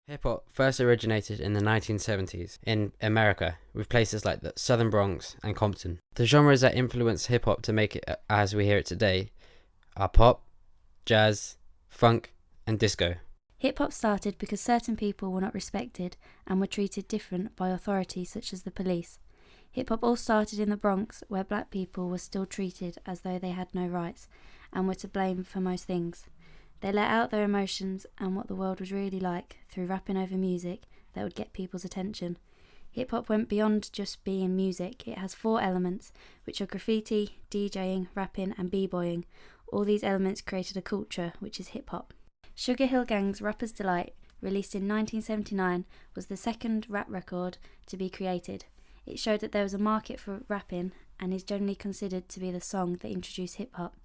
Hip-hop first originated in the 1970s in America, with places like the Southern Bronx and Compton. The genres that influenced hip-hop to make it as we hear it today are pop, jazz, funk, and disco. Hip-hop started because certain people were not respected and were treated different by authorities such as the police. Hip-hop all started in the Bronx, where black people were still treated as though they had no rights and were to blame for most things. They let out their emotions and what the world was really like through rapping over music that would get people's attention. Hip-hop went beyond just being music. It has 4 elements, which are graffiti, DJing, rapping and b-boying. All these elements created a culture, which is hip-hop. Sugar Hill Gang's Rapper's Delight, released in 1979, was the second rap record to be created. It showed that there was a market for rapping and is generally considered to be the song that introduced hip-hop.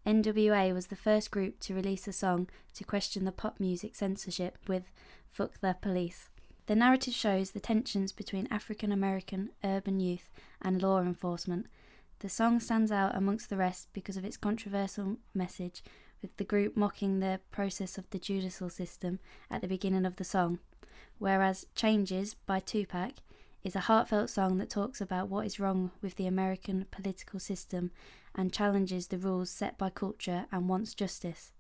NWA was the first group to release a song to question the pop music censorship with Fuck the Police. The narrative shows the tensions between African American urban youth and law enforcement. The song stands out amongst the rest because of its controversial message, with the group mocking the process of the judicial system at the beginning of the song, whereas Changes by Tupac is a heartfelt song that talks about what is wrong with the American political system and challenges the rules set by culture and wants justice.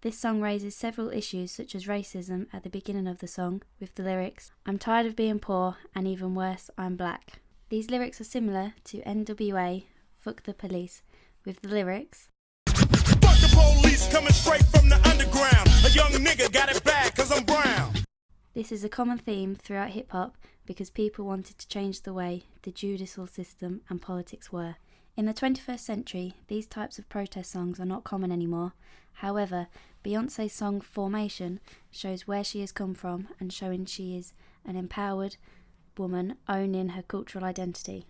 This song raises several issues such as racism at the beginning of the song, with the lyrics, "I'm tired of being poor, and even worse, I'm black." These lyrics are similar to NWA, Fuck the Police, with the lyrics, "Fuck the police coming straight from the underground. A young nigga got it bad 'cause I'm brown." This is a common theme throughout hip-hop because people wanted to change the way the judicial system and politics were. In the 21st century, these types of protest songs are not common anymore. However, Beyoncé's song Formation shows where she has come from and showing she is an empowered woman owning her cultural identity.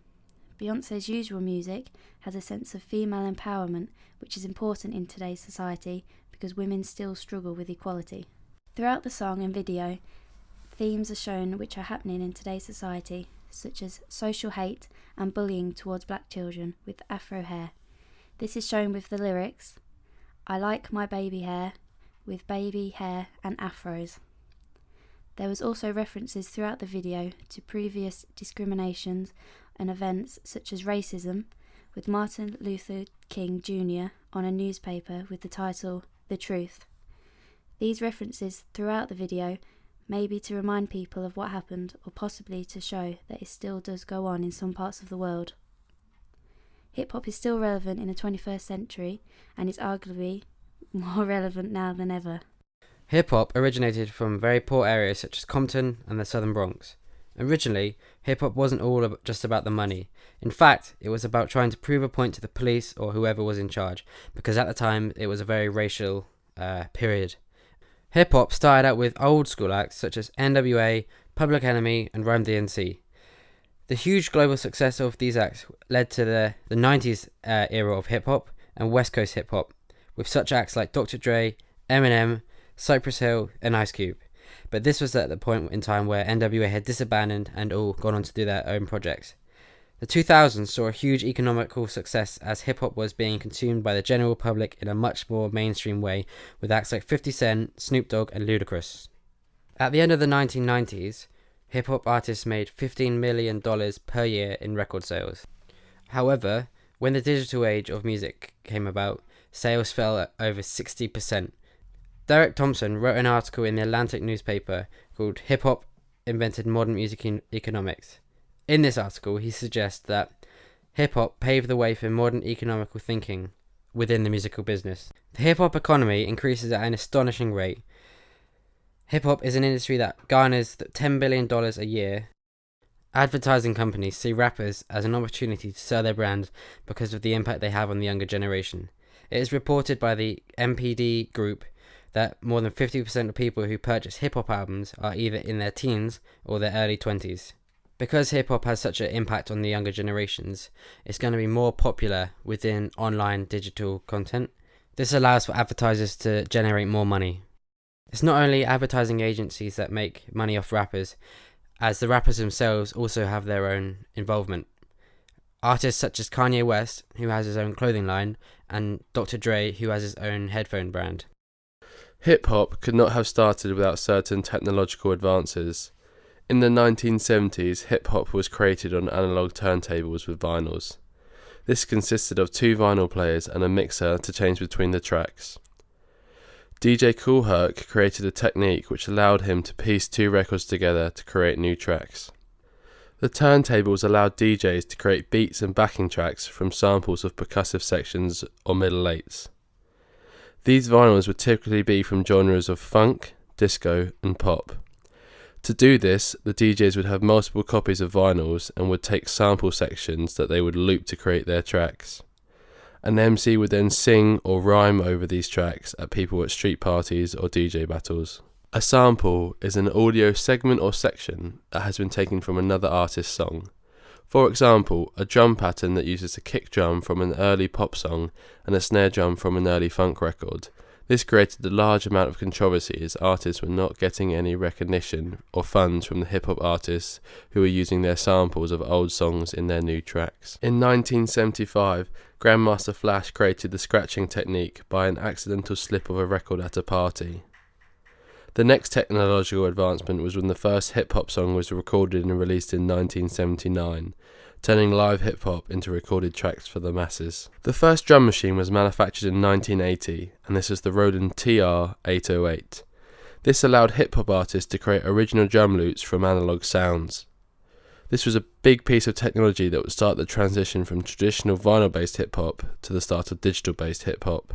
Beyoncé's usual music has a sense of female empowerment, which is important in today's society because women still struggle with equality. Throughout the song and video, themes are shown which are happening in today's society, such as social hate and bullying towards black children with afro hair. This is shown with the lyrics, "I like my baby hair, with baby hair and afros." There was also references throughout the video to previous discriminations and events such as racism, with Martin Luther King Jr. on a newspaper with the title, "The Truth." These references throughout the video may be to remind people of what happened or possibly to show that it still does go on in some parts of the world. Hip-hop is still relevant in the 21st century and is arguably more relevant now than ever. Hip-hop originated from very poor areas such as Compton and the Southern Bronx. Originally, hip-hop wasn't all just about the money. In fact, it was about trying to prove a point to the police or whoever was in charge, because at the time it was a very racial period. Hip-hop started out with old school acts such as NWA, Public Enemy and Run DMC. The huge global success of these acts led to the 90s era of hip-hop and West Coast hip-hop, with such acts like Dr. Dre, Eminem, Cypress Hill and Ice Cube. But this was at the point in time where NWA had disbanded and all gone on to do their own projects. The 2000s saw a huge economical success as hip-hop was being consumed by the general public in a much more mainstream way, with acts like 50 Cent, Snoop Dogg and Ludacris. At the end of the 1990s, hip-hop artists made $15 million per year in record sales. However, when the digital age of music came about, sales fell at over 60%. Derek Thompson wrote an article in the Atlantic newspaper called "Hip-Hop Invented Modern Music Economics." In this article, he suggests that hip-hop paved the way for modern economical thinking within the musical business. The hip-hop economy increases at an astonishing rate. Hip-hop is an industry that garners $10 billion a year. Advertising companies see rappers as an opportunity to sell their brand because of the impact they have on the younger generation. It is reported by the MPD Group that more than 50% of people who purchase hip-hop albums are either in their teens or their early 20s. Because hip-hop has such an impact on the younger generations, it's going to be more popular within online digital content. This allows for advertisers to generate more money. It's not only advertising agencies that make money off rappers, as the rappers themselves also have their own involvement. Artists such as Kanye West, who has his own clothing line, and Dr. Dre, who has his own headphone brand. Hip-hop could not have started without certain technological advances. In the 1970s, hip-hop was created on analog turntables with vinyls. This consisted of 2 vinyl players and a mixer to change between the tracks. DJ Kool Herc created a technique which allowed him to piece 2 records together to create new tracks. The turntables allowed DJs to create beats and backing tracks from samples of percussive sections or middle eights. These vinyls would typically be from genres of funk, disco, and pop. To do this, the DJs would have multiple copies of vinyls and would take sample sections that they would loop to create their tracks. An MC would then sing or rhyme over these tracks at people at street parties or DJ battles. A sample is an audio segment or section that has been taken from another artist's song. For example, a drum pattern that uses a kick drum from an early pop song and a snare drum from an early funk record. This created a large amount of controversy as artists were not getting any recognition or funds from the hip-hop artists who were using their samples of old songs in their new tracks. In 1975, Grandmaster Flash created the scratching technique by an accidental slip of a record at a party. The next technological advancement was when the first hip-hop song was recorded and released in 1979, turning live hip-hop into recorded tracks for the masses. The first drum machine was manufactured in 1980, and this was the Roland TR-808. This allowed hip-hop artists to create original drum loops from analog sounds. This was a big piece of technology that would start the transition from traditional vinyl-based hip-hop to the start of digital-based hip-hop.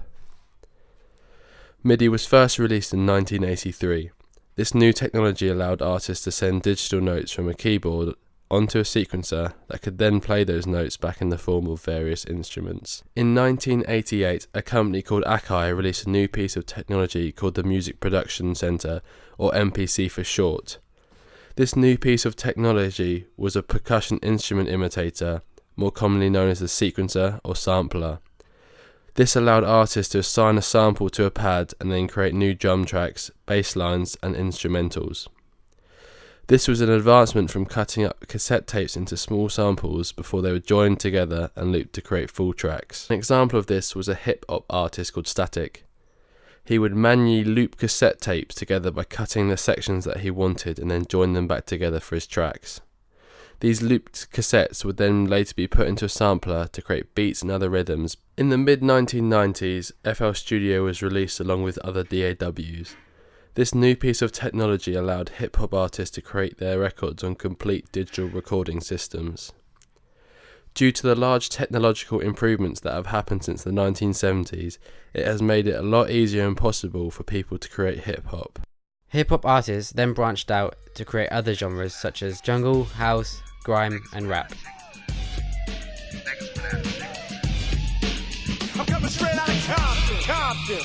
MIDI was first released in 1983. This new technology allowed artists to send digital notes from a keyboard onto a sequencer that could then play those notes back in the form of various instruments. In 1988, a company called Akai released a new piece of technology called the Music Production Center, or MPC for short. This new piece of technology was a percussion instrument imitator, more commonly known as a sequencer or sampler. This allowed artists to assign a sample to a pad and then create new drum tracks, bass lines, and instrumentals. This was an advancement from cutting up cassette tapes into small samples before they were joined together and looped to create full tracks. An example of this was a hip-hop artist called Static. He would manually loop cassette tapes together by cutting the sections that he wanted and then join them back together for his tracks. These looped cassettes would then later be put into a sampler to create beats and other rhythms. In the mid-1990s, FL Studio was released along with other DAWs. This new piece of technology allowed hip-hop artists to create their records on complete digital recording systems. Due to the large technological improvements that have happened since the 1970s, it has made it a lot easier and possible for people to create hip-hop. Hip-hop artists then branched out to create other genres such as jungle, house, grime, and rap. I'm coming straight out of Compton.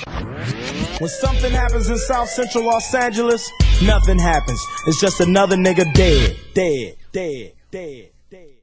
When something happens in South Central Los Angeles, nothing happens. It's just another nigga dead.